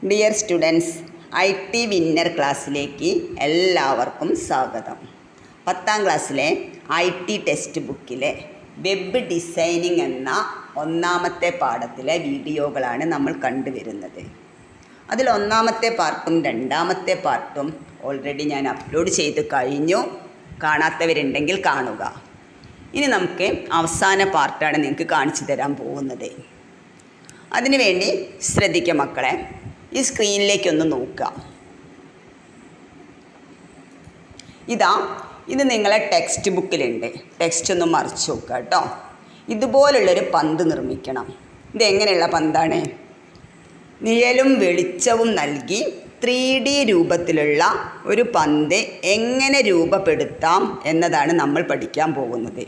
Dear students, IT winner ക്ലാസ്സിലേക്ക് എല്ലാവർക്കും സ്വാഗതം. 10ാം ക്ലാസ്സിലെ IT ടെക്സ്റ്റ് ബുക്കിലെ വെബ് ഡിസൈനിങ് എന്ന ഒന്നാമത്തെ പാഠത്തിലെ വീഡിയോകളാണ് നമ്മൾ കണ്ടുവരുന്നത്. അതിൽ ഒന്നാമത്തെ പാർട്ടും രണ്ടാമത്തെ പാർട്ടും ഓൾറെഡി ഞാൻ അപ്ലോഡ് ചെയ്ത് കഴിഞ്ഞു. കാണാത്തവരുണ്ടെങ്കിൽ കാണുക. ഇനി നമുക്ക് അവസാന പാർട്ടാണ് നിങ്ങൾക്ക് കാണിച്ചു തരാൻ പോകുന്നത്. അതിനുവേണ്ടി ശ്രദ്ധിക്കുക മക്കളെ. ഈ സ്ക്രീനിലേക്കൊന്ന് നോക്കുക. ഇത് നിങ്ങളെ ടെക്സ്റ്റ് ബുക്കിലുണ്ട്. ടെക്സ്റ്റ് ഒന്ന് മറിച്ച് നോക്കുക കേട്ടോ. ഇതുപോലുള്ളൊരു പന്ത് നിർമ്മിക്കണം. ഇതെങ്ങനെയുള്ള പന്താണ്? നിഴലും വെളിച്ചവും നൽകി 3D രൂപത്തിലുള്ള ഒരു പന്ത് എങ്ങനെ രൂപപ്പെടുത്താം എന്നതാണ് നമ്മൾ പഠിക്കാൻ പോകുന്നത്.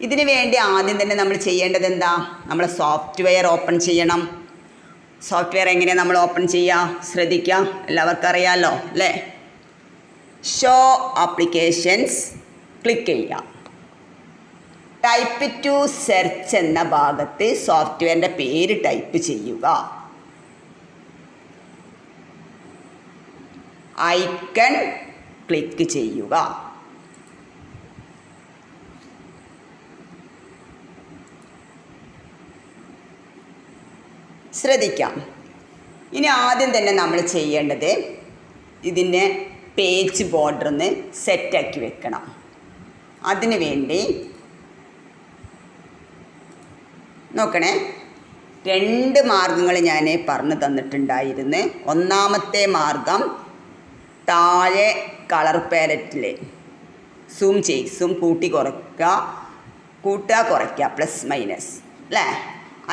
ഇതിനു വേണ്ടി ആദ്യം തന്നെ നമ്മൾ ചെയ്യേണ്ടത് എന്താ? നമ്മൾ സോഫ്റ്റ്വെയർ ഓപ്പൺ ചെയ്യണം. സോഫ്റ്റ്വെയർ എങ്ങനെയാണ് നമ്മൾ ഓപ്പൺ ചെയ്യുക? ശ്രദ്ധിക്കാം, എല്ലാവർക്കും അറിയാമല്ലോ അല്ലേ? ഷോ ആപ്ലിക്കേഷൻസ് ക്ലിക്ക് ചെയ്യുക. ടൈപ്പ് ടു സെർച്ച് എന്ന ഭാഗത്ത് സോഫ്റ്റ്വെയറിൻ്റെ പേര് ടൈപ്പ് ചെയ്യുക. ഐക്കൺ ക്ലിക്ക് ചെയ്യുക. ശ്രദ്ധിക്കാം. ഇനി ആദ്യം തന്നെ നമ്മൾ ചെയ്യേണ്ടത് ഇതിൻ്റെ പേജ് ബോർഡറിന്ന് സെറ്റാക്കി വെക്കണം. അതിനു വേണ്ടി നോക്കണേ, 2 മാർഗങ്ങൾ ഞാൻ പറഞ്ഞു തന്നിട്ടുണ്ടായിരുന്നു. ഒന്നാമത്തെ മാർഗം താഴെ കളർ പാലറ്റിൽ സൂം കൂട്ടി കുറയ്ക്കുക, കുറയ്ക്കുക, പ്ലസ് മൈനസ് അല്ലേ?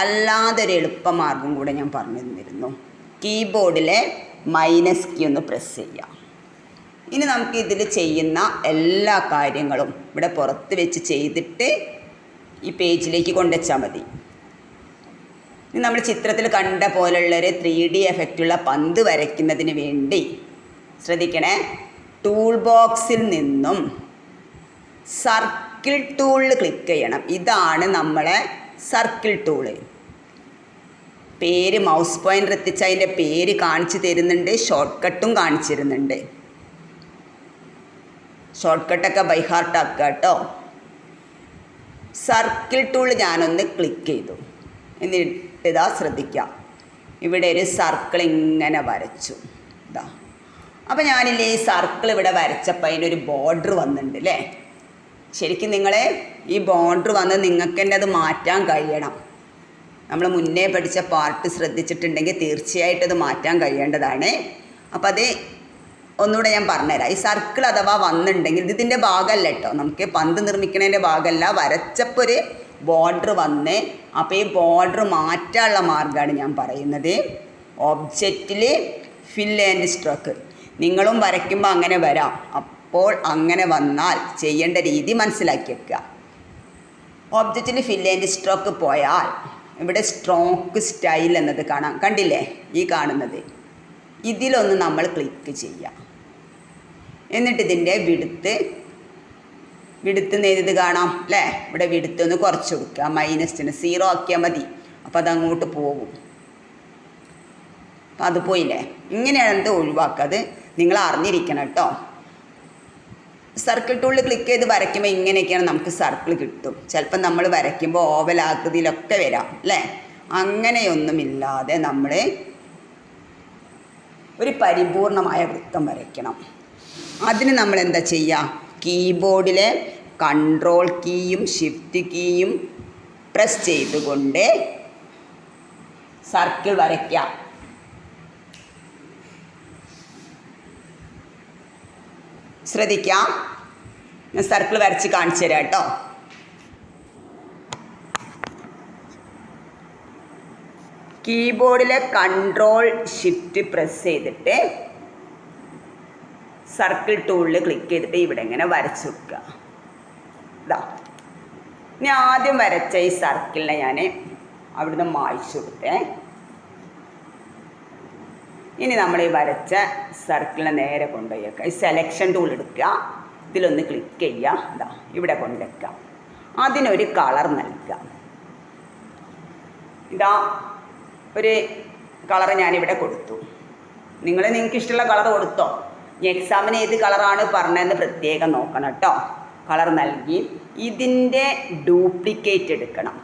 അല്ലാതെ ഒരു എളുപ്പമാർഗം കൂടെ ഞാൻ പറഞ്ഞു തന്നിരുന്നു. കീബോർഡിലെ മൈനസ് കീ ഒന്ന് പ്രസ് ചെയ്യാം. ഇനി നമുക്ക് ഇതിൽ ചെയ്യുന്ന എല്ലാ കാര്യങ്ങളും ഇവിടെ പുറത്ത് വെച്ച് ചെയ്തിട്ട് ഈ പേജിലേക്ക് കൊണ്ടുവച്ചാൽ മതി. ഇനി നമ്മൾ ചിത്രത്തിൽ കണ്ട പോലുള്ളൊരു 3D എഫക്റ്റുള്ള പന്ത് വരയ്ക്കുന്നതിന് വേണ്ടി ശ്രദ്ധിക്കണേ, ടൂൾ ബോക്സിൽ നിന്നും സർക്കിൾ ടൂളിൽ ക്ലിക്ക് ചെയ്യണം. ഇതാണ് നമ്മളെ സർക്കിൾ ടൂള്. പേര് മൗസ് പോയിൻ്റർ എത്തിച്ച് അതിൻ്റെ പേര് കാണിച്ചു തരുന്നുണ്ട്, ഷോർട്ട് കട്ടും കാണിച്ചു തരുന്നുണ്ട്. ഷോർട്ട് കട്ടൊക്കെ ബൈ ഹാർട്ട് ആക്കുക കേട്ടോ. സർക്കിൾ ടൂൾ ഞാനൊന്ന് ക്ലിക്ക് ചെയ്തു. എന്നിട്ട് ശ്രദ്ധിക്കാം, ഇവിടെ ഒരു സർക്കിൾ ഇങ്ങനെ വരച്ചു. അപ്പോൾ ഞാനില്ലേ ഈ സർക്കിൾ ഇവിടെ വരച്ചപ്പോൾ അതിനൊരു ബോർഡർ വന്നിട്ടുണ്ട് അല്ലേ? ശരിക്കും നിങ്ങളെ ഈ ബോർഡർ വന്ന് നിങ്ങൾക്ക് തന്നെ അത് മാറ്റാൻ കഴിയണം. നമ്മൾ മുന്നേ പഠിച്ച പാർട്ട് ശ്രദ്ധിച്ചിട്ടുണ്ടെങ്കിൽ തീർച്ചയായിട്ടും അത് മാറ്റാൻ കഴിയേണ്ടതാണ്. അപ്പോൾ അത് ഒന്നുകൂടെ ഞാൻ പറഞ്ഞുതരാം. ഈ സർക്കിൾ അഥവാ വന്നിട്ടുണ്ടെങ്കിൽ ഇതിൻ്റെ ഭാഗമല്ല കേട്ടോ, നമുക്ക് പന്ത് നിർമ്മിക്കുന്നതിൻ്റെ ഭാഗമല്ല. വരച്ചപ്പോൾ ഒരു ബോർഡർ വന്ന്, അപ്പോൾ ഈ ബോർഡർ മാറ്റാനുള്ള മാർഗ്ഗമാണ് ഞാൻ പറയുന്നത്. ഒബ്ജക്റ്റിൽ ഫിൽ ആൻഡ് സ്ട്രോക്ക് നിങ്ങളും വരയ്ക്കുമ്പോൾ അങ്ങനെ വരാം. അപ്പോൾ അങ്ങനെ വന്നാൽ ചെയ്യേണ്ട രീതി മനസ്സിലാക്കി വെക്കുക. ഒബ്ജക്റ്റിൽ ഫിൽ ആൻഡ് സ്ട്രോക്ക് പോയാൽ ഇവിടെ സ്ട്രോക്ക് സ്റ്റൈൽ എന്നത് കാണാം. കണ്ടില്ലേ ഈ കാണുന്നത്? ഇതിലൊന്ന് നമ്മൾ ക്ലിക്ക് ചെയ്യാം. എന്നിട്ട് ഇതിൻ്റെ വിടുത്ത് നേരിത് കാണാം അല്ലേ? ഇവിടെ വിടുത്ത് ഒന്ന് കുറച്ച് കൊടുക്കുക. മൈനസിന് 0 ആക്കിയാൽ മതി. അപ്പോൾ അതങ്ങോട്ട് പോകും. അപ്പം അത് പോയില്ലേ? ഇങ്ങനെയാണ് ഇത് ഒഴിവാക്കുക. അത് നിങ്ങൾ അറിഞ്ഞിരിക്കണം കേട്ടോ. സർക്കിൾ ടൂളിൽ ക്ലിക്ക് ചെയ്ത് വരയ്ക്കുമ്പോൾ ഇങ്ങനെയൊക്കെയാണ് നമുക്ക് സർക്കിൾ കിട്ടും. ചിലപ്പോൾ നമ്മൾ വരയ്ക്കുമ്പോൾ ഓവൽ ആകൃതിയിലൊക്കെ വരാം അല്ലേ? അങ്ങനെയൊന്നുമില്ലാതെ നമ്മൾ ഒരു പരിപൂർണമായ വൃത്തം വരയ്ക്കണം. അതിന് നമ്മൾ എന്താ ചെയ്യുക? കീബോർഡിലെ കൺട്രോൾ കീയും ഷിഫ്റ്റ് കീയും പ്രസ് ചെയ്തുകൊണ്ട് സർക്കിൾ വരയ്ക്കാം. ശ്രദ്ധിക്കാം, ഞാൻ സർക്കിൾ വരച്ച് കാണിച്ചു തരാം കേട്ടോ. കീബോർഡിലെ കൺട്രോൾ ഷിഫ്റ്റ് പ്രസ് ചെയ്തിട്ട് സർക്കിൾ ടൂളിൽ ക്ലിക്ക് ചെയ്തിട്ട് ഇവിടെ ഇങ്ങനെ വരച്ചു വെക്കുക. ഇനി ആദ്യം വരച്ച ഈ സർക്കിളിനെ ഞാൻ അവിടുന്ന് മായ്ച്ചു കൊടുത്തേ. ഇനി നമ്മൾ ഈ വരച്ച സർക്കിളിനെ നേരെ കൊണ്ടുപോയി വെക്കുക. ഈ സെലക്ഷൻ ടൂൾ എടുക്കുക, ഇതിലൊന്ന് ക്ലിക്ക് ചെയ്യുക, ഇവിടെ കൊണ്ടുവയ്ക്കുക. അതിനൊരു കളർ നൽകുക. ഇതാ ഒരു കളർ ഞാനിവിടെ കൊടുത്തു. നിങ്ങൾക്ക് ഇഷ്ടമുള്ള കളർ കൊടുത്തോ. ഇനി എക്സാമിന് ഏത് കളറാണ് പറഞ്ഞതെന്ന് പ്രത്യേകം നോക്കണം കേട്ടോ. കളർ നൽകി ഇതിൻ്റെ ഡ്യൂപ്ലിക്കേറ്റ് എടുക്കണം.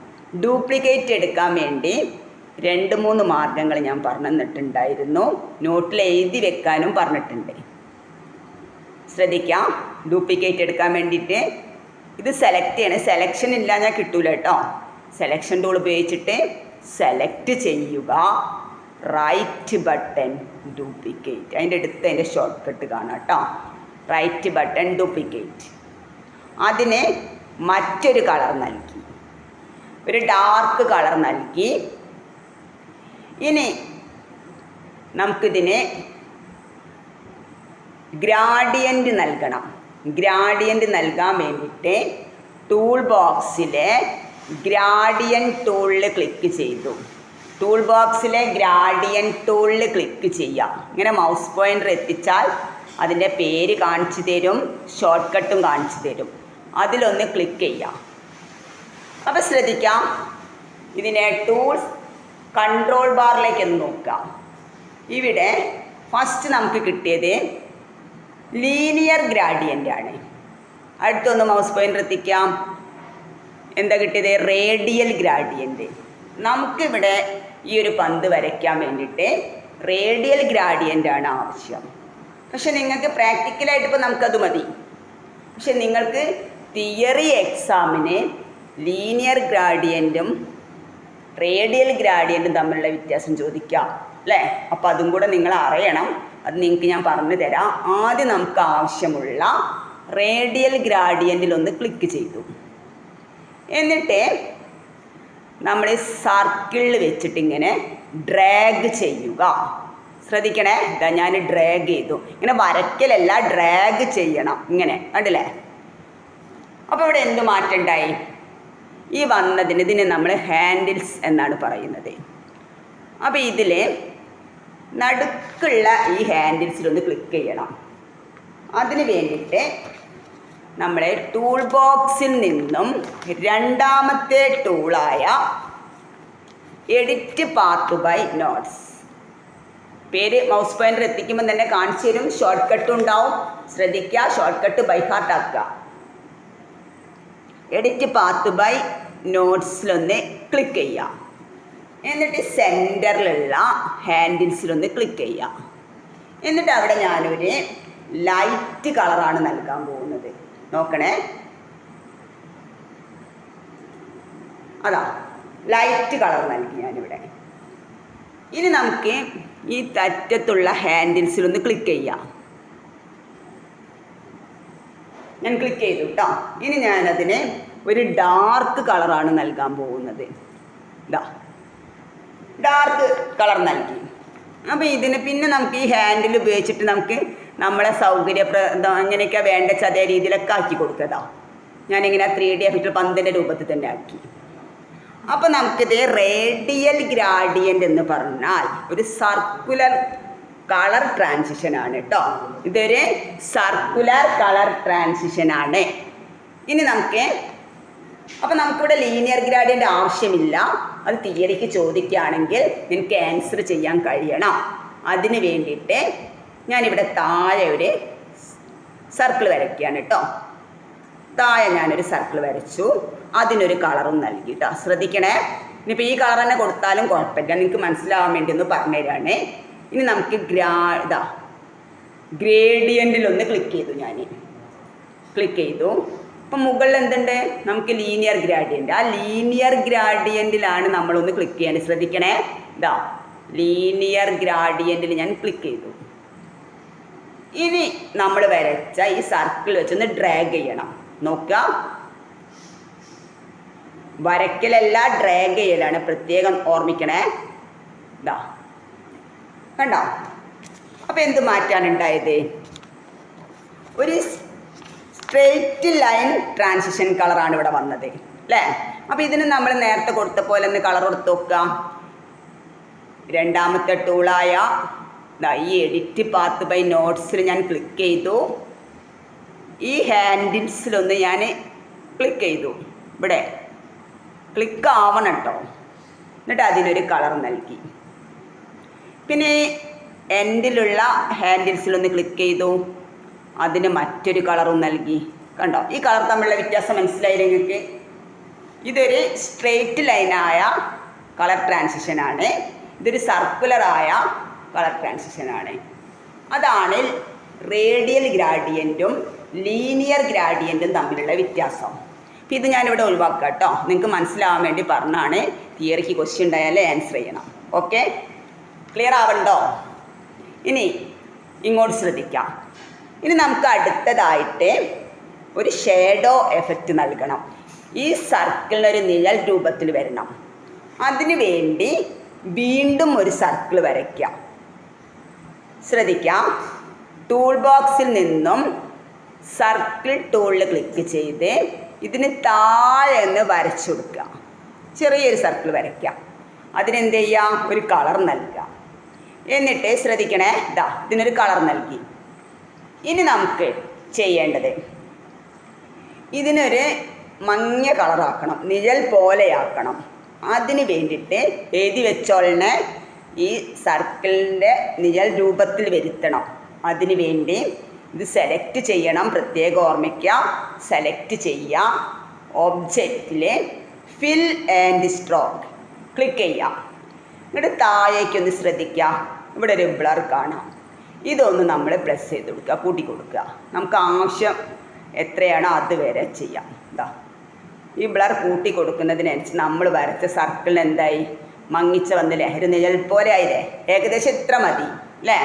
ഡ്യൂപ്ലിക്കേറ്റ് എടുക്കാൻ വേണ്ടി 2-3 മാർഗ്ഗങ്ങൾ ഞാൻ പറഞ്ഞു തന്നിട്ടുണ്ടായിരുന്നു. നോട്ടിൽ എഴുതി വെക്കാനും പറഞ്ഞിട്ടുണ്ട്. ശ്രദ്ധിക്കാം. ഡ്യൂപ്ലിക്കേറ്റ് എടുക്കാൻ വേണ്ടിയിട്ട് ഇത് സെലക്ട് ചെയ്യണം. സെലക്ഷൻ ഇല്ലാഞ്ഞാൽ കിട്ടൂല കേട്ടോ. സെലക്ഷൻ ടൂൾ ഉപയോഗിച്ചിട്ട് സെലക്ട് ചെയ്യുക. Right button duplicate. അതിൻ്റെ അടുത്ത് അതിൻ്റെ ഷോർട്ട് കട്ട് കാണാം കേട്ടോ. Right button duplicate. അതിന് മറ്റൊരു കളർ നൽകി, ഒരു ഡാർക്ക് കളർ നൽകി. ഇനി നമുക്കിതിന് ഗ്രാഡിയൻ്റ് നൽകണം. ഗ്രാഡിയൻ്റ് നൽകാൻ വേണ്ടിയിട്ട് ടൂൾ ബോക്സിലെ ഗ്രാഡിയൻ്റ് ടൂളിൽ ക്ലിക്ക് ചെയ്തു. ടൂൾ ബോക്സിലെ ഗ്രാഡിയൻ്റ് ടൂളിൽ ക്ലിക്ക് ചെയ്യാം. ഇങ്ങനെ മൗസ് പോയിൻ്റർ എത്തിച്ചാൽ അതിൻ്റെ പേര് കാണിച്ചു തരും, ഷോർട്ട് കട്ടും കാണിച്ചു തരും. അതിലൊന്ന് ക്ലിക്ക് ചെയ്യാം. അപ്പോൾ ശ്രദ്ധിക്കാം, ഇതിനെ ടൂൾസ് കൺട്രോൾ ബാറിലേക്ക് ഒന്ന് നോക്കാം. ഇവിടെ ഫസ്റ്റ് നമുക്ക് കിട്ടിയത് ലീനിയർ ഗ്രാഡിയൻ്റ് ആണ്. അടുത്തൊന്ന് മൗസ് പോയിൻ്റർ എത്തിക്കാം. എന്താ കിട്ടിയത്? റേഡിയൽ ഗ്രാഡിയൻ്റ്. നമുക്കിവിടെ ഈ ഒരു പന്ത് വരയ്ക്കാൻ വേണ്ടിയിട്ട് റേഡിയൽ ഗ്രാഡിയൻ്റ് ആണ് ആവശ്യം. പക്ഷെ നിങ്ങൾക്ക് പ്രാക്ടിക്കലായിട്ട് ഇപ്പോൾ നമുക്കത് മതി. പക്ഷെ നിങ്ങൾക്ക് തിയറി എക്സാമിന് ലീനിയർ ഗ്രാഡിയൻറ്റും റേഡിയൽ ഗ്രാഡിയൻറ്റും തമ്മിലുള്ള വ്യത്യാസം ചോദിക്കാം അല്ലേ? അപ്പോൾ അതും കൂടെ നിങ്ങൾ അറിയണം. അത് നിങ്ങൾക്ക് ഞാൻ പറഞ്ഞു തരാം. ആദ്യം നമുക്ക് ആവശ്യമുള്ള റേഡിയൽ ഗ്രാഡിയൻറ്റിലൊന്ന് ക്ലിക്ക് ചെയ്തു. എന്നിട്ട് നമ്മൾ സർക്കിളിൽ വെച്ചിട്ട് ഇങ്ങനെ ഡ്രാഗ് ചെയ്യുക. ശ്രദ്ധിക്കണേ, ഇതാ ഞാൻ ഡ്രാഗ് ചെയ്തു. ഇങ്ങനെ വരയ്ക്കലല്ല, ഡ്രാഗ് ചെയ്യണം. ഇങ്ങനെ കണ്ടില്ലേ? അപ്പോൾ ഇവിടെ എന്ത് മാറ്റം ഉണ്ടായി? ഈ വന്നതിന് ഇതിന് നമ്മൾ ഹാൻഡിൽസ് എന്നാണ് പറയുന്നത്. അപ്പോൾ ഇതിൽ നടുക്കുള്ള ഈ ഹാൻഡിൽസിലൊന്ന് ക്ലിക്ക് ചെയ്യണം. അതിന് വേണ്ടിയിട്ട് നമ്മളെ ടൂൾ ബോക്സിൽ നിന്നും രണ്ടാമത്തെ ടൂളായ എഡിറ്റ് പാത്ത് ബൈ നോട്ട്സ്, പേര് മൗസ് പോയിൻ്റർ എത്തിക്കുമ്പോൾ തന്നെ കാണിച്ചു തരും. ഷോർട്ട് കട്ട് ഉണ്ടാവും, ശ്രദ്ധിക്കുക. ഷോർട്ട് കട്ട് ബൈ ഹാർട്ട് ആക്കുക. എഡിറ്റ് പാത്ത് ബൈ നോട്ട്സിലൊന്ന് ക്ലിക്ക് ചെയ്യുക. എന്നിട്ട് സെൻറ്ററിലുള്ള ഹാൻഡിൽസിലൊന്ന് ക്ലിക്ക് ചെയ്യുക. എന്നിട്ട് അവിടെ ഞാനൊരു ലൈറ്റ് കളറാണ് നൽകാൻ പോകുന്നത്. നോക്കണേ, അതാ ലൈറ്റ് കളർ നൽകി ഞാനിവിടെ. ഇനി നമുക്ക് ഈ തറ്റത്തുള്ള ഹാൻഡിൽസിലൊന്ന് ക്ലിക്ക് ചെയ്യാം. ഞാൻ ക്ലിക്ക് ചെയ്തു കേട്ടോ. ഇനി ഞാനതിന് ഒരു ഡാർക്ക് കളറാണ് നൽകാൻ പോകുന്നത്. ഇതാ ഡാർക്ക് കളർ നൽകി. അപ്പോൾ ഇതിന് പിന്നെ നമുക്ക് ഈ ഹാൻഡിൽ ഉപയോഗിച്ചിട്ട് നമുക്ക് നമ്മളെ സൗകര്യപ്രദം എങ്ങനെയൊക്കെ വേണ്ട അതേ രീതിയിലൊക്കെ ആക്കി കൊടുക്കുക. ഞാനിങ്ങനെ 3D എഫക്റ്റ് പന്തിൻ്റെ രൂപത്തിൽ തന്നെ ആക്കി. അപ്പോൾ നമുക്കിത് റേഡിയൽ ഗ്രാഡിയൻ്റ് എന്ന് പറഞ്ഞാൽ ഒരു സർക്കുലർ കളർ ട്രാൻസിഷനാണ് കേട്ടോ. ഇതൊരു സർക്കുലർ കളർ ട്രാൻസിഷനാണ്. ഇനി അപ്പോൾ നമുക്കിവിടെ ലീനിയർ ഗ്രാഡിയൻ്റ് ആവശ്യമില്ല. അത് തിയറിക്ക് ചോദിക്കുകയാണെങ്കിൽ എനിക്ക് ആൻസർ ചെയ്യാൻ കഴിയണം. അതിന് വേണ്ടിയിട്ട് ഞാനിവിടെ താഴെ ഒരു സർക്കിൾ വരയ്ക്കുകയാണ് കേട്ടോ. താഴെ ഞാനൊരു സർക്കിൾ വരച്ചു. അതിനൊരു കളറും നൽകി കേട്ടോ. ശ്രദ്ധിക്കണേ, ഇനിയിപ്പോൾ ഈ കളർ തന്നെ കൊടുത്താലും കുഴപ്പമില്ല, നിങ്ങൾക്ക് മനസ്സിലാവാൻ വേണ്ടി ഒന്ന് പറഞ്ഞു തരാണ്. ഇനി നമുക്ക് ഗ്രേഡിയൻറ്റിലൊന്ന് ക്ലിക്ക് ചെയ്തു. ഞാൻ ക്ലിക്ക് ചെയ്തു. ഇപ്പം മുകളിൽ എന്തുണ്ട്? നമുക്ക് ലീനിയർ ഗ്രാഡിയൻ്റ്. ആ ലീനിയർ ഗ്രാഡിയൻറ്റിലാണ് നമ്മളൊന്ന് ക്ലിക്ക് ചെയ്യേണ്ടത്. ശ്രദ്ധിക്കണേ, ഇതാ ലീനിയർ ഗ്രാഡിയൻറ്റിൽ ഞാൻ ക്ലിക്ക് ചെയ്തു. ഇനി നമ്മൾ വരച്ച ഈ സർക്കിൾ വെച്ചൊന്ന് ഡ്രാഗ് ചെയ്യണം. നോക്കുക, വരയ്ക്കലല്ല ഡ്രാഗ് ചെയ്യലാണ്, പ്രത്യേകം ഓർമ്മിക്കണേ. ഇതാ കണ്ടോ? അപ്പോൾ എന്ത് മാറ്റാനുണ്ടായത്? ഒരു സ്ട്രെയിറ്റ് ലൈൻ ട്രാൻസിഷൻ കളറാണ് ഇവിടെ വന്നത് അല്ലേ? അപ്പോൾ ഇതിന് നമ്മൾ നേരത്തെ കൊടുത്ത പോലെ ഒന്ന് കളർ കൊടുത്ത് നോക്കാം. രണ്ടാമത്തെ ടൂളായ ഈ എഡിറ്റ് പാത്ത് ബൈ നോട്ട്സിൽ ഞാൻ ക്ലിക്ക് ചെയ്തു. ഈ ഹാൻഡിൽസിലൊന്ന് ഞാൻ ക്ലിക്ക് ചെയ്തു. ഇവിടെ ക്ലിക്ക് ആവണം കേട്ടോ. എന്നിട്ട് അതിനൊരു കളർ നൽകി. പിന്നെ എൻഡിലുള്ള ഹാൻഡിൽസിലൊന്ന് ക്ലിക്ക് ചെയ്തു, അതിന് മറ്റൊരു കളറും നൽകി. കണ്ടോ, ഈ കളർ തമ്മിലുള്ള വ്യത്യാസം മനസ്സിലായില്ലേ നിങ്ങൾക്ക്? ഇതൊരു സ്ട്രെയിറ്റ് ലൈനായ കളർ ട്രാൻസിഷനാണ്, ഇതൊരു സർക്കുലറായ കളർ ട്രാൻസിഷനാണ്. അതാണ് റേഡിയൽ ഗ്രാഡിയൻറ്റും ലീനിയർ ഗ്രാഡിയൻറ്റും തമ്മിലുള്ള വ്യത്യാസം. അപ്പോൾ ഇത് ഞാനിവിടെ ഒഴിവാക്കാം കേട്ടോ, നിങ്ങൾക്ക് മനസ്സിലാവാൻ വേണ്ടി പറഞ്ഞാണ്. തിയറിക്ക് ക്വസ്റ്റ്യൻ ഉണ്ടായാലേ ആൻസർ ചെയ്യണം. ഓക്കെ, ക്ലിയർ ആവണ്ടോ? ഇനി ഇങ്ങോട്ട് ശ്രദ്ധിക്കാം. ഇനി നമുക്ക് അടുത്തതായിട്ട് ഒരു ഷേഡോ എഫക്റ്റ് നൽകണം. ഈ സർക്കിളിനൊരു നിഴൽ രൂപത്തിൽ വരണം. അതിനു വേണ്ടി വീണ്ടും ഒരു സർക്കിൾ വരയ്ക്കാം. ശ്രദ്ധിക്കാം, ടൂൾ ബോക്സിൽ നിന്നും സർക്കിൾ ടൂളിൽ ക്ലിക്ക് ചെയ്ത് ഇതിന് താഴെ ഒന്ന് വരച്ചു കൊടുക്കുക. ചെറിയൊരു സർക്കിൾ വരയ്ക്കാം. അതിനെന്ത് ചെയ്യാം, ഒരു കളർ നൽകാം. എന്നിട്ട് ശ്രദ്ധിക്കണേ, ഇതാ ഇതിനൊരു കളർ നൽകി. ഇനി നമുക്ക് ചെയ്യേണ്ടത് ഇതിനൊരു മങ്ങിയ കളറാക്കണം, നിഴൽ പോലെയാക്കണം. അതിന് വേണ്ടിയിട്ട് എഴുതി വെച്ചോളനെ ഈ സർക്കിളിൻ്റെ നിഴൽ രൂപത്തിൽ വരുത്തണം. അതിന് വേണ്ടി ഇത് സെലക്ട് ചെയ്യണം, പ്രത്യേകം ഓർമ്മിക്കുക. സെലക്ട് ചെയ്യുക, ഒബ്ജക്റ്റിൽ ഫിൽ ആൻഡ് സ്ട്രോക്ക് ക്ലിക്ക് ചെയ്യാം. എന്നിട്ട് താഴേക്കൊന്ന് ശ്രദ്ധിക്കുക, ഇവിടെ ഒരു ബ്ലർ കാണാം. ഇതൊന്ന് നമ്മൾ പ്ലസ് ചെയ്ത് കൊടുക്കുക, കൂട്ടി കൊടുക്കുക. നമുക്ക് ആവശ്യം എത്രയാണോ അതുവരെ ചെയ്യാം. ഇതാ ഈ ബ്ലർ കൂട്ടി കൊടുക്കുന്നതിനനുസരിച്ച് നമ്മൾ വരച്ച സർക്കിളിന് എന്തായി, മങ്ങിച്ച വന്നില്ലേ, ഒരു നിഴൽ പോലെ ആയില്ലേ. ഏകദേശം ഇത്ര മതി അല്ലേ?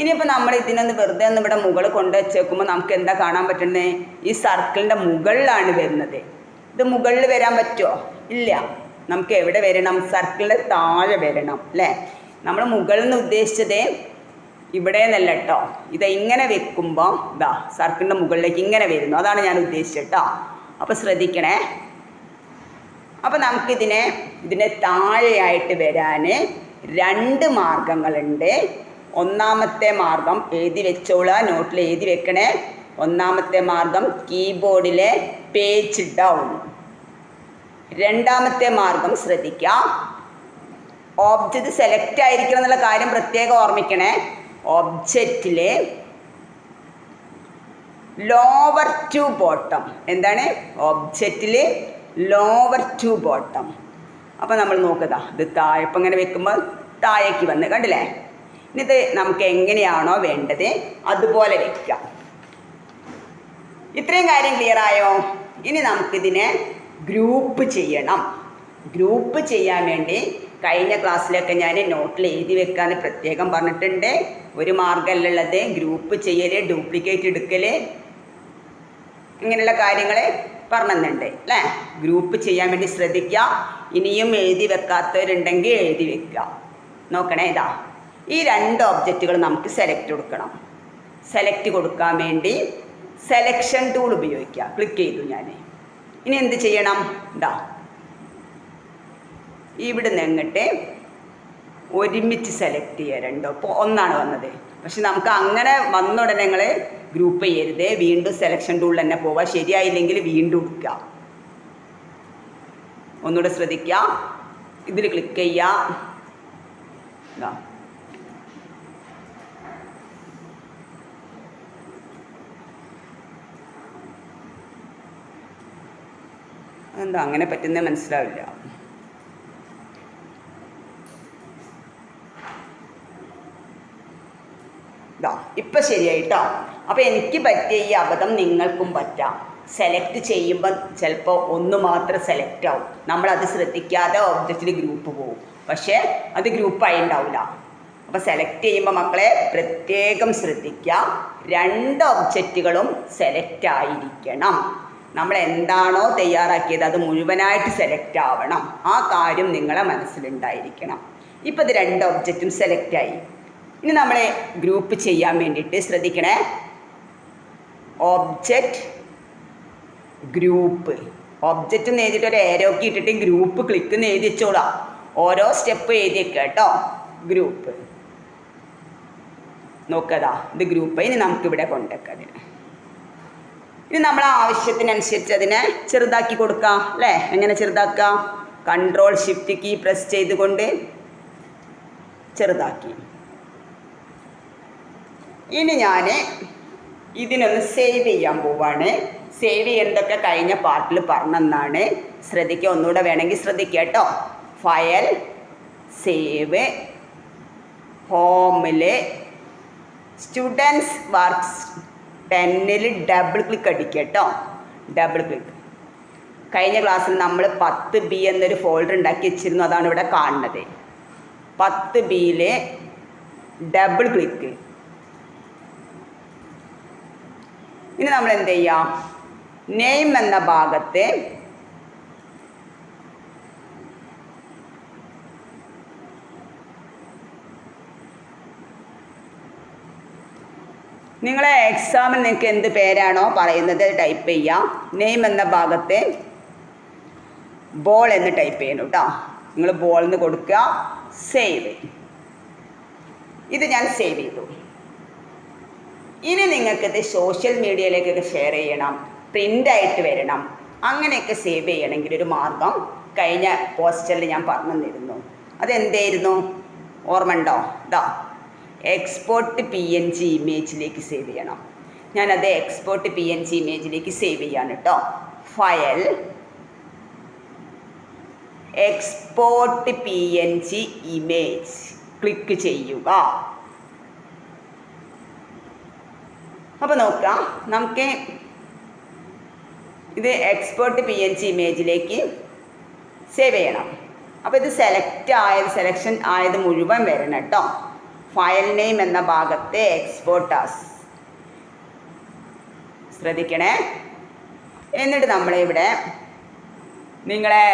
ഇനിയിപ്പോൾ നമ്മൾ ഇതിനൊന്ന് വെറുതെ ഒന്ന് ഇവിടെ മുകളിൽ കൊണ്ട് വെച്ചേക്കുമ്പോൾ നമുക്ക് എന്താ കാണാൻ പറ്റുന്നത്, ഈ സർക്കിളിൻ്റെ മുകളിലാണ് വരുന്നത്. ഇത് മുകളിൽ വരാൻ പറ്റുമോ? ഇല്ല. നമുക്ക് എവിടെ വരണം, സർക്കിളിൻ്റെ താഴെ വരണം അല്ലേ? നമ്മൾ മുകളിൽ നിന്ന് ഉദ്ദേശിച്ചത് ഇവിടെ നിന്നല്ല കേട്ടോ. ഇത് ഇങ്ങനെ വെക്കുമ്പോൾ ഇതാ സർക്കിളിൻ്റെ മുകളിലേക്ക് ഇങ്ങനെ വരുന്നു, അതാണ് ഞാൻ ഉദ്ദേശിച്ചത് കേട്ടോ. അപ്പോൾ ശ്രദ്ധിക്കണേ. അപ്പോൾ ഇതിനെ താഴെയായിട്ട് വരാൻ രണ്ട് മാർഗങ്ങളുണ്ട്. ഒന്നാമത്തെ മാർഗം എഴുതി വെച്ചോളുക, നോട്ടിൽ എഴുതി വെക്കണേ. ഒന്നാമത്തെ മാർഗം കീബോർഡിലെ പേജ് ഡൗൺ. രണ്ടാമത്തെ മാർഗം ശ്രദ്ധിക്കാം, ഓബ്ജക്റ്റ് സെലക്ട് ആയിരിക്കണം എന്നുള്ള കാര്യം പ്രത്യേകം ഓർമ്മിക്കണേ. ഓബ്ജക്റ്റിൽ ലോവർ ടു ബോട്ടം. എന്താണ്? ഓബ്ജക്റ്റിൽ ലോവർ ടു ബോട്ടം. അപ്പോൾ നമ്മൾ നോക്കുക, ഇത് താഴെ ഇപ്പം ഇങ്ങനെ വെക്കുമ്പോൾ താഴേക്ക് വന്ന് കണ്ടില്ലേ. ഇത് നമുക്ക് എങ്ങനെയാണോ വേണ്ടത് അതുപോലെ വെക്കാം. ഇത്രയും കാര്യം ക്ലിയർ ആയോ? ഇനി നമുക്കിതിനെ ഗ്രൂപ്പ് ചെയ്യണം. ഗ്രൂപ്പ് ചെയ്യാൻ വേണ്ടി കഴിഞ്ഞ ക്ലാസ്സിലൊക്കെ ഞാൻ നോട്ടിൽ എഴുതി വെക്കാൻ പ്രത്യേകം പറഞ്ഞിട്ടുണ്ട്. ഒരു മാർഗമല്ലുള്ളത് ഗ്രൂപ്പ് ചെയ്യൽ, ഡ്യൂപ്ലിക്കേറ്റ് എടുക്കൽ, ഇങ്ങനെയുള്ള കാര്യങ്ങൾ പറഞ്ഞിട്ടുണ്ട് അല്ലേ? ഗ്രൂപ്പ് ചെയ്യാൻ വേണ്ടി ശ്രദ്ധിക്കുക. ഇനിയും എഴുതി വെക്കാത്തവരുണ്ടെങ്കിൽ എഴുതി വെക്കുക. നോക്കണേ, ഇതാ ഈ രണ്ട് ഒബ്ജക്റ്റുകൾ നമുക്ക് സെലക്ട് കൊടുക്കണം. സെലക്ട് കൊടുക്കാൻ വേണ്ടി സെലക്ഷൻ ടൂൾ ഉപയോഗിക്കുക. ക്ലിക്ക് ചെയ്തു ഞാൻ. ഇനി എന്ത് ചെയ്യണം, ഇതാ ഇവിടുന്ന് എങ്ങോട്ട് ഒരുമിച്ച് സെലക്ട് ചെയ്യുക. രണ്ടോ ഇപ്പോൾ ഒന്നാണ് വന്നത്, പക്ഷെ നമുക്ക് അങ്ങനെ വന്ന ഉടനെ നിങ്ങൾ ഗ്രൂപ്പ് ചെയ്യരുത്. വീണ്ടും സെലക്ഷൻ ടൂളിൽ തന്നെ പോവുക. ശരിയായില്ലെങ്കിൽ വീണ്ടും എടുക്കുക. ഒന്നുകൂടെ ശ്രദ്ധിക്കുക. ഇതിൽ ക്ലിക്ക് ചെയ്യുക. അതെന്താ അങ്ങനെ പറ്റുന്നത് മനസ്സിലാവില്ല. ഇപ്പം ശരിയായിട്ടോ. അപ്പോൾ എനിക്ക് പറ്റിയ ഈ അബദ്ധം നിങ്ങൾക്കും പറ്റാം. സെലക്ട് ചെയ്യുമ്പോൾ ചിലപ്പോൾ ഒന്ന് മാത്രം സെലക്ട് ആവും. നമ്മളത് ശ്രദ്ധിക്കാതെ ഒബ്ജക്റ്റിൽ ഗ്രൂപ്പ് പോകും, പക്ഷേ അത് ഗ്രൂപ്പായി ഉണ്ടാവില്ല. അപ്പോൾ സെലക്ട് ചെയ്യുമ്പോൾ മക്കളെ പ്രത്യേകം ശ്രദ്ധിക്കുക, രണ്ട് ഒബ്ജക്റ്റുകളും സെലക്ട് ആയിരിക്കണം. നമ്മൾ എന്താണോ തയ്യാറാക്കിയത് അത് മുഴുവനായിട്ട് സെലക്ട് ആവണം. ആ കാര്യം നിങ്ങളെ മനസ്സിലുണ്ടായിരിക്കണം. ഇപ്പോൾ ഇത് രണ്ട് ഒബ്ജക്റ്റും സെലക്റ്റായി. ഇനി നമ്മളെ ഗ്രൂപ്പ് ചെയ്യാൻ വേണ്ടിയിട്ട് ശ്രദ്ധിക്കണേ. Object group. ഒബ്ജക്റ്റ് എന്ന് എഴുതിയിട്ട് ഒരു ഏരോക്കി ഇട്ടിട്ട് ഗ്രൂപ്പ് ക്ലിക്ക് എന്ന് എഴുതി വെച്ചോളാം. ഓരോ സ്റ്റെപ്പ് എഴുതി വെക്കുക കേട്ടോ. ഗ്രൂപ്പ് നോക്കതാ, ഇത് ഗ്രൂപ്പ്. ഇനി നമുക്കിവിടെ കൊണ്ടുവെക്കാം. ഇനി നമ്മൾ ആവശ്യത്തിനനുസരിച്ച് അതിനെ ചെറുതാക്കി കൊടുക്കാം അല്ലേ? എങ്ങനെ ചെറുതാക്കാം? കൺട്രോൾ ഷിഫ്റ്റ് കീ പ്രസ് ചെയ്തുകൊണ്ട് ചെറുതാക്കി. ഇനി ഞാൻ ഇതിനൊന്ന് സേവ് ചെയ്യാൻ പോവാണ്. സേവ് ചെയ്യേണ്ടതൊക്കെ കഴിഞ്ഞ പാർട്ടിൽ പറഞ്ഞെന്നാണ്. ശ്രദ്ധിക്കുക, ഒന്നുകൂടെ വേണമെങ്കിൽ ശ്രദ്ധിക്കുക കേട്ടോ. ഫയൽ, സേവ്, ഹോമിൽ സ്റ്റുഡൻസ് വർക്ക്സ് 10ൽ ഡബിൾ ക്ലിക്ക് അടിക്കുക കേട്ടോ. Double click. കഴിഞ്ഞ ക്ലാസ്സിൽ നമ്മൾ 10B എന്നൊരു ഫോൾഡർ ഉണ്ടാക്കി വെച്ചിരുന്നു. അതാണ് ഇവിടെ കാണുന്നത്. 10Bയിൽ ഡബിൾ ക്ലിക്ക്. ഇനി നമ്മൾ എന്ത് ചെയ്യാം? നെയിം എന്ന ഭാഗത്ത് നിങ്ങളെ എക്സാമിൽ നിങ്ങൾക്ക് എന്ത് പേരാണോ പറയുന്നത് ടൈപ്പ് ചെയ്യാം. നെയിം എന്ന ഭാഗത്ത് ബോൾ എന്ന് ടൈപ്പ് ചെയ്യണം കേട്ടോ. നിങ്ങൾ ബോൾ എന്ന് കൊടുക്കുക. സേവ്. ഇത് ഞാൻ സേവ് ചെയ്തു. ഇനി നിങ്ങൾക്കിത് സോഷ്യൽ മീഡിയയിലേക്കൊക്കെ ഷെയർ ചെയ്യണം, പ്രിൻ്റായിട്ട് വരണം, അങ്ങനെയൊക്കെ സേവ് ചെയ്യണമെങ്കിൽ ഒരു മാർഗം കഴിഞ്ഞ പോസ്റ്ററിൽ ഞാൻ പറഞ്ഞു തന്നിരുന്നു. അതെന്തായിരുന്നു? ഓർമ്മ ഉണ്ടോ? ഇതാ എക്സ്പോർട്ട് PNG ഇമേജിലേക്ക് സേവ് ചെയ്യണം. ഞാനത് എക്സ്പോർട്ട് PNG ഇമേജിലേക്ക് സേവ് ചെയ്യാണ് കേട്ടോ. File, export PNG image click ചെയ്യുക. അപ്പോൾ നോക്കാം, നമുക്ക് ഇത് എക്സ്പോർട്ട് PNG ഇമേജിലേക്ക് സേവ് ചെയ്യണം. അപ്പോൾ ഇത് സെലക്ഷൻ ആയത് മുഴുവൻ വരണം കേട്ടോ. ഫയൽ നെയിം എന്ന ഭാഗത്തെ എക്സ്പോർട്ടാസ് ശ്രദ്ധിക്കണേ. എന്നിട്ട് നമ്മളിവിടെ നിങ്ങളെ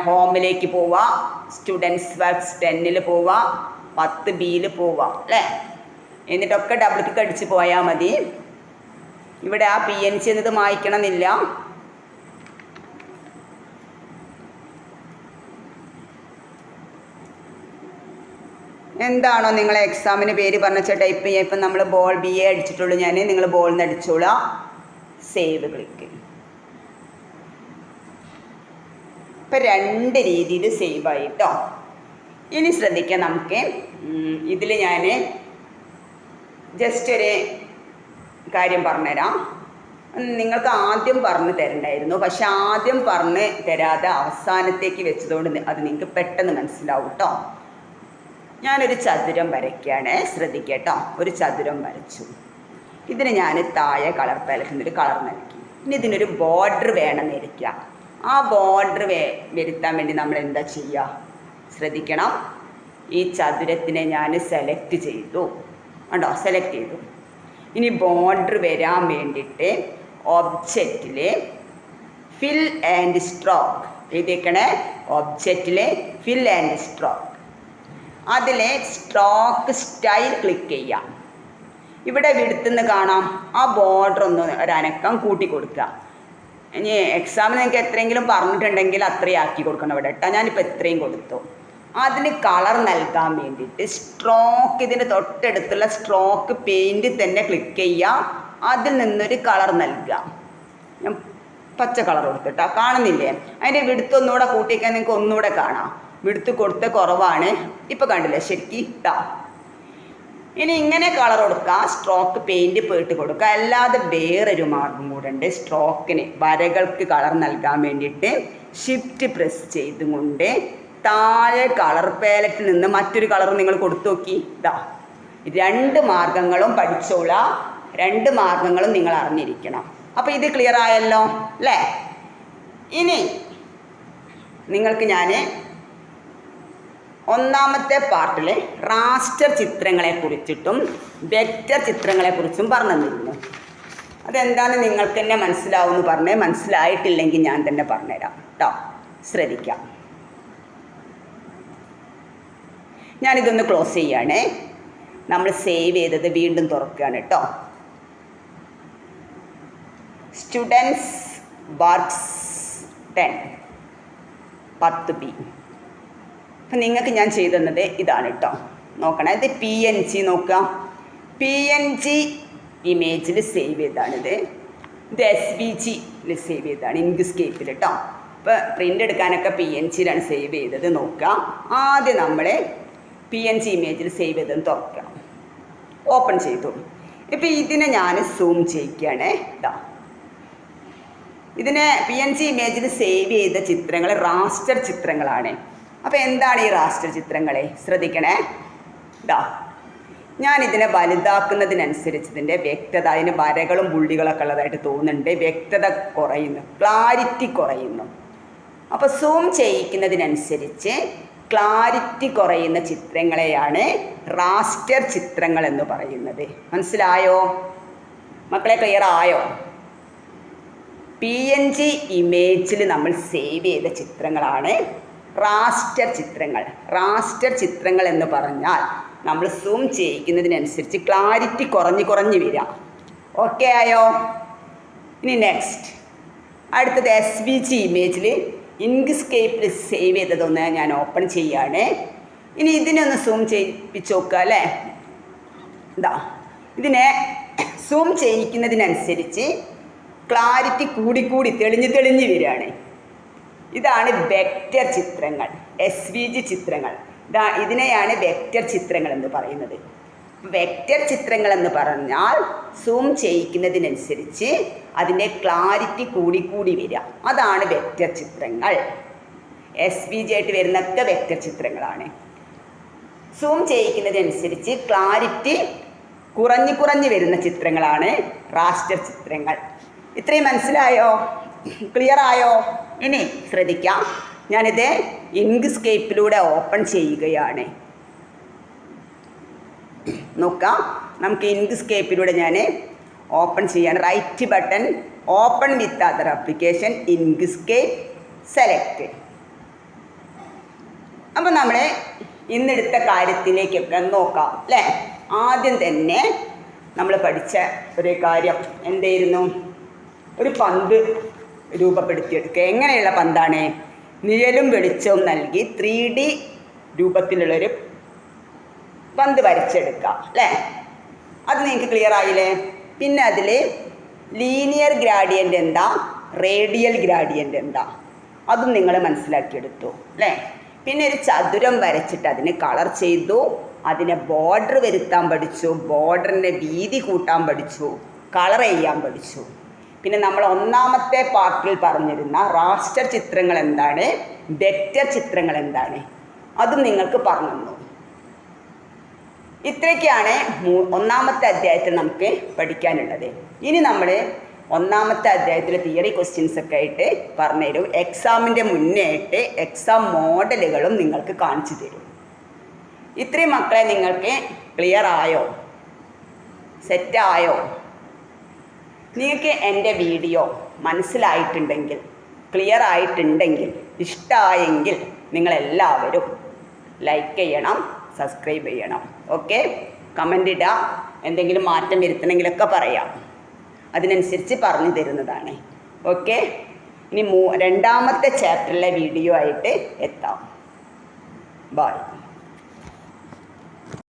ഹോമിലേക്ക് പോവുക, സ്റ്റുഡൻസ് വർക്ക്സ് 10ൽ പോവുക, 10Bയിൽ പോവുക അല്ലേ? എന്നിട്ടൊക്കെ ഡബിൾ ക്ലിക്ക് അടിച്ച് പോയാൽ മതി. ഇവിടെ ആ PNG എന്നത് മായ്ക്കണമെന്നില്ല. എന്താണോ നിങ്ങളെ എക്സാമിന് പേര് പറഞ്ഞ ടൈപ്പ് ചെയ്യാം. ഇപ്പം നമ്മൾ ബോൾ BA അടിച്ചിട്ടുള്ളൂ ഞാൻ. നിങ്ങൾ ബോളിൽ നിന്ന് അടിച്ചോളാം. Save click. ഇപ്പം 2 രീതിയിൽ സേവ് ആയി കേട്ടോ. ഇനി ശ്രദ്ധിക്കാം, നമുക്ക് ഇതിൽ ഞാൻ ജസ്റ്റ് ഒരു കാര്യം പറഞ്ഞുതരാം. നിങ്ങൾക്ക് ആദ്യം പറഞ്ഞു തരണ്ടായിരുന്നു, പക്ഷെ ആദ്യം പറഞ്ഞ് തരാതെ അവസാനത്തേക്ക് വെച്ചതുകൊണ്ട് അത് നിങ്ങൾക്ക് പെട്ടെന്ന് മനസ്സിലാവും കേട്ടോ. ഞാനൊരു ചതുരം വരയ്ക്കുകയാണ്. ശ്രദ്ധിക്കട്ടോ, ഒരു ചതുരം വരച്ചു. ഇതിന് ഞാൻ താഴെ കളർ പാലറ്റിൽ ഒരു കളർ നൽകി. ഇനി ഇതിനൊരു ബോർഡർ വേണമെന്ന് ഇരിക്കുക. ആ ബോർഡർ വരുത്താൻ വേണ്ടി നമ്മൾ എന്താ ചെയ്യുക? ശ്രദ്ധിക്കണം, ഈ ചതുരത്തിനെ ഞാൻ സെലക്ട് ചെയ്തു. കണ്ടോ? സെലക്ട് ചെയ്തു. ഇനി ബോർഡർ വരാൻ വേണ്ടിയിട്ട് ഒബ്ജക്റ്റിൽ ഫിൽ ആൻഡ് സ്ട്രോക്ക് എഴുതിയേക്കണേ. ഒബ്ജക്റ്റിൽ ഫിൽ ആൻഡ് സ്ട്രോക്ക്. അതിലെ സ്ട്രോക്ക് സ്റ്റൈൽ ക്ലിക്ക് ചെയ്യാം. ഇവിടെ വിടുത്തുനിന്ന് കാണാം. ആ ബോർഡർ ഒന്ന് ഒരനക്കം കൂട്ടി കൊടുക്കുക. ഇനി എക്സാമിന് നിങ്ങൾക്ക് എത്രയെങ്കിലും പറഞ്ഞിട്ടുണ്ടെങ്കിൽ അത്രയും ആക്കി കൊടുക്കണം ഇവിടെ കേട്ടോ. ഞാനിപ്പോൾ എത്രയും കൊടുത്തു. അതിന് കളർ നൽകാൻ വേണ്ടിയിട്ട് സ്ട്രോക്ക്, ഇതിൻ്റെ തൊട്ടടുത്തുള്ള സ്ട്രോക്ക് പെയിൻറ്റ് തന്നെ ക്ലിക്ക് ചെയ്യുക. അതിൽ നിന്നൊരു കളർ നൽകുക. ഞാൻ പച്ച കളർ കൊടുത്തിട്ടാ, കാണുന്നില്ലേ? അതിൻ്റെ വിടുത്തൊന്നുകൂടെ കൂട്ടിക്കാൻ നിങ്ങൾക്ക് ഒന്നുകൂടെ കാണാം. വിടുത്ത് കൊടുത്ത കുറവാണ്. ഇപ്പോൾ കണ്ടില്ലേ? ശരിക്കും ഇട്ടാ. ഇനി ഇങ്ങനെ കളർ കൊടുക്കുക. സ്ട്രോക്ക് പെയിൻറ്റ് പോയിട്ട് കൊടുക്കുക. അല്ലാതെ വേറൊരു മാർഗം കൂടെ ഉണ്ട്. സ്ട്രോക്കിന് വരകൾക്ക് കളർ നൽകാൻ വേണ്ടിയിട്ട് ഷിഫ്റ്റ് പ്രസ് ചെയ്തുകൊണ്ട് താഴെ കളർ പാലറ്റിൽ നിന്ന് മറ്റൊരു കളർ നിങ്ങൾ കൊടുത്തു നോക്കി. ഇതാ 2 മാർഗങ്ങളും പഠിച്ചോളാം. 2 മാർഗങ്ങളും നിങ്ങൾ അറിഞ്ഞിരിക്കണം. അപ്പോൾ ഇത് ക്ലിയർ ആയല്ലോ അല്ലേ? ഇനി നിങ്ങൾക്ക് ഞാൻ ഒന്നാമത്തെ പാർട്ടിൽ റാസ്റ്റർ ചിത്രങ്ങളെക്കുറിച്ചിട്ടും വെക്റ്റർ ചിത്രങ്ങളെക്കുറിച്ചും പറഞ്ഞു തന്നിരുന്നു. അതെന്താണെന്ന് നിങ്ങൾക്ക് തന്നെ മനസ്സിലാവുമെന്ന് പറഞ്ഞേ. മനസ്സിലായിട്ടില്ലെങ്കിൽ ഞാൻ തന്നെ പറഞ്ഞുതരാം കേട്ടോ. ശ്രദ്ധിക്കാം. ഞാനിതൊന്ന് ക്ലോസ് ചെയ്യുകയാണേ. നമ്മൾ സേവ് ചെയ്തത് വീണ്ടും തുറക്കുകയാണ് കേട്ടോ. Students works 10B. അപ്പം നിങ്ങൾക്ക് ഞാൻ ചെയ്തു തന്നത് ഇതാണ് കേട്ടോ. നോക്കണം, ഇത് PNG നോക്കുക. PNG ഇമേജിൽ സേവ് ചെയ്താണിത്. ഇത് SVGയിൽ സേവ് ചെയ്തതാണ്, ഇങ്ക്സ്കേപ്പിൽ കേട്ടോ. ഇപ്പോൾ പ്രിൻ്റ് എടുക്കാനൊക്കെ PNGയിലാണ് സേവ് ചെയ്തത്. നോക്കുക, ആദ്യം നമ്മൾ PNG ഇമേജിൽ സേവ് ചെയ്തതെന്ന് തുറക്കുക, ഓപ്പൺ ചെയ്തു. ഇപ്പോൾ ഇതിനെ ഞാൻ സൂം ചെയ്യിക്കുകയാണ്. ഇതാ, ഇതിനെ PNG ഇമേജിൽ സേവ് ചെയ്ത ചിത്രങ്ങൾ റാസ്റ്റർ ചിത്രങ്ങളാണ്. അപ്പോൾ എന്താണ് ഈ റാസ്റ്റർ ചിത്രങ്ങളെ? ശ്രദ്ധിക്കണേ. ഇതാ, ഞാനിതിനെ വലുതാക്കുന്നതിനനുസരിച്ച് ഇതിൻ്റെ വ്യക്തത, അതിന് വരകളും പുള്ളികളൊക്കെ ഉള്ളതായിട്ട് തോന്നുന്നുണ്ട്, വ്യക്തത കുറയുന്നു, ക്ലാരിറ്റി കുറയുന്നു. അപ്പോൾ സൂം ചെയ്യിക്കുന്നതിനനുസരിച്ച് ക്ലാരിറ്റി കുറയുന്ന ചിത്രങ്ങളെയാണ് റാസ്റ്റർ ചിത്രങ്ങൾ എന്ന് പറയുന്നത്. മനസ്സിലായോ മക്കളെ? ക്ലിയർ ആയോ? PNG ഇമേജിൽ നമ്മൾ സേവ് ചെയ്ത ചിത്രങ്ങളാണ് റാസ്റ്റർ ചിത്രങ്ങൾ. റാസ്റ്റർ ചിത്രങ്ങൾ എന്ന് പറഞ്ഞാൽ നമ്മൾ സൂം ചെയ്യിക്കുന്നതിനനുസരിച്ച് ക്ലാരിറ്റി കുറഞ്ഞ് വരിക. ഓക്കെ ആയോ? ഇനി നെക്സ്റ്റ്, അടുത്തത് SVG ഇമേജിൽ ഇങ്ക്സ്കേപ്പിൽ സേവ് ചെയ്തതൊന്ന് ഞാൻ ഓപ്പൺ ചെയ്യാണ്. ഇനി ഇതിനെ ഒന്ന് സൂം ചെയ്യിപ്പിച്ച് നോക്കുക അല്ലേ. ഇതാ, ഇതിനെ സൂം ചെയ്യിക്കുന്നതിനനുസരിച്ച് ക്ലാരിറ്റി കൂടി തെളിഞ്ഞ് വരികയാണ്. ഇതാണ് വെക്റ്റർ ചിത്രങ്ങൾ, SVG ചിത്രങ്ങൾ. ഇതിനെയാണ് വെക്റ്റർ ചിത്രങ്ങൾ എന്ന് പറയുന്നത്. വെക്റ്റർ ചിത്രങ്ങൾ എന്ന് പറഞ്ഞാൽ സൂം ചെയ്യിക്കുന്നതിനനുസരിച്ച് അതിൻ്റെ ക്ലാരിറ്റി കൂടി വരിക, അതാണ് വെക്റ്റർ ചിത്രങ്ങൾ. SVG ആയിട്ട് വരുന്നൊക്കെ വെക്റ്റർ ചിത്രങ്ങളാണ്. സൂം ചെയ്യിക്കുന്നതിനനുസരിച്ച് ക്ലാരിറ്റി കുറഞ്ഞ് വരുന്ന ചിത്രങ്ങളാണ് റാസ്റ്റർ ചിത്രങ്ങൾ. ഇത്രയും മനസ്സിലായോ? ക്ലിയർ ആയോ? ഇനി ശ്രദ്ധിക്കാം, ഞാനിത് ഇങ്ക്സ്കേപ്പിലൂടെ ഓപ്പൺ ചെയ്യുകയാണ്. നോക്കാം, നമുക്ക് ഇങ്ക്സ്കേപ്പിലൂടെ ഞാൻ ഓപ്പൺ ചെയ്യാൻ. Right button, open with other application, Inkscape select. അപ്പോൾ നമ്മൾ ഇന്നെടുത്ത കാര്യത്തിലേക്കൊക്കെ നോക്കാം അല്ലേ. ആദ്യം തന്നെ നമ്മൾ പഠിച്ച ഒരു കാര്യം എന്തായിരുന്നു? ഒരു പന്ത് രൂപപ്പെടുത്തിയെടുക്കുക. എങ്ങനെയുള്ള പന്താണ്? നിഴലും വെളിച്ചവും നൽകി 3D രൂപത്തിലുള്ളൊരു പന്ത് വരച്ചെടുക്കുക അല്ലേ. അത് നിങ്ങൾക്ക് ക്ലിയർ ആയില്ലേ? പിന്നെ അതിൽ ലീനിയർ ഗ്രാഡിയൻ്റ് എന്താ, റേഡിയൽ ഗ്രാഡിയൻ്റ് എന്താ, അതും നിങ്ങൾ മനസ്സിലാക്കിയെടുത്തു അല്ലേ. പിന്നെ ഒരു ചതുരം വരച്ചിട്ട് അതിന് കളർ ചെയ്തു, അതിനെ ബോർഡർ വരുത്താൻ പഠിച്ചു, ബോർഡറിൻ്റെ വീതി കൂട്ടാൻ പഠിച്ചു, കളർ ചെയ്യാൻ പഠിച്ചു. പിന്നെ നമ്മൾ ഒന്നാമത്തെ പാർട്ടിൽ പറഞ്ഞിരുന്ന റാസ്റ്റർ ചിത്രങ്ങൾ എന്താണ്, വെക്റ്റർ ചിത്രങ്ങൾ എന്താണ്, അതും നിങ്ങൾക്ക് പറഞ്ഞു തന്നു. ഇത്രയൊക്കെയാണ് ഒന്നാമത്തെ അധ്യായത്തിൽ നമുക്ക് പഠിക്കാനുള്ളത്. ഇനി നമ്മൾ ഒന്നാമത്തെ അധ്യായത്തിലെ തിയറി ക്വസ്റ്റ്യൻസ് ഒക്കെ ആയിട്ട് പറഞ്ഞുതരും. എക്സാമിൻ്റെ മുന്നേ ആയിട്ട് എക്സാം മോഡലുകളും നിങ്ങൾക്ക് കാണിച്ചു തരും. ഇത്രയും മക്കളെ നിങ്ങൾക്ക് ക്ലിയർ ആയോ? സെറ്റായോ? നിങ്ങൾക്ക് എൻ്റെ വീഡിയോ മനസ്സിലായിട്ടുണ്ടെങ്കിൽ, ക്ലിയർ ആയിട്ടുണ്ടെങ്കിൽ, ഇഷ്ടമായെങ്കിൽ നിങ്ങളെല്ലാവരും ലൈക്ക് ചെയ്യണം, സബ്സ്ക്രൈബ് ചെയ്യണം. ഓക്കെ, കമൻ്റ് ഇടുക, എന്തെങ്കിലും മാറ്റം വരുത്തണമെങ്കിലൊക്കെ പറയാം, അതിനനുസരിച്ച് പറഞ്ഞു തരുന്നതാണ്. ഓക്കെ, ഇനി രണ്ടാമത്തെ ചാപ്റ്ററിലെ വീഡിയോ ആയിട്ട് എത്താം. ബൈ.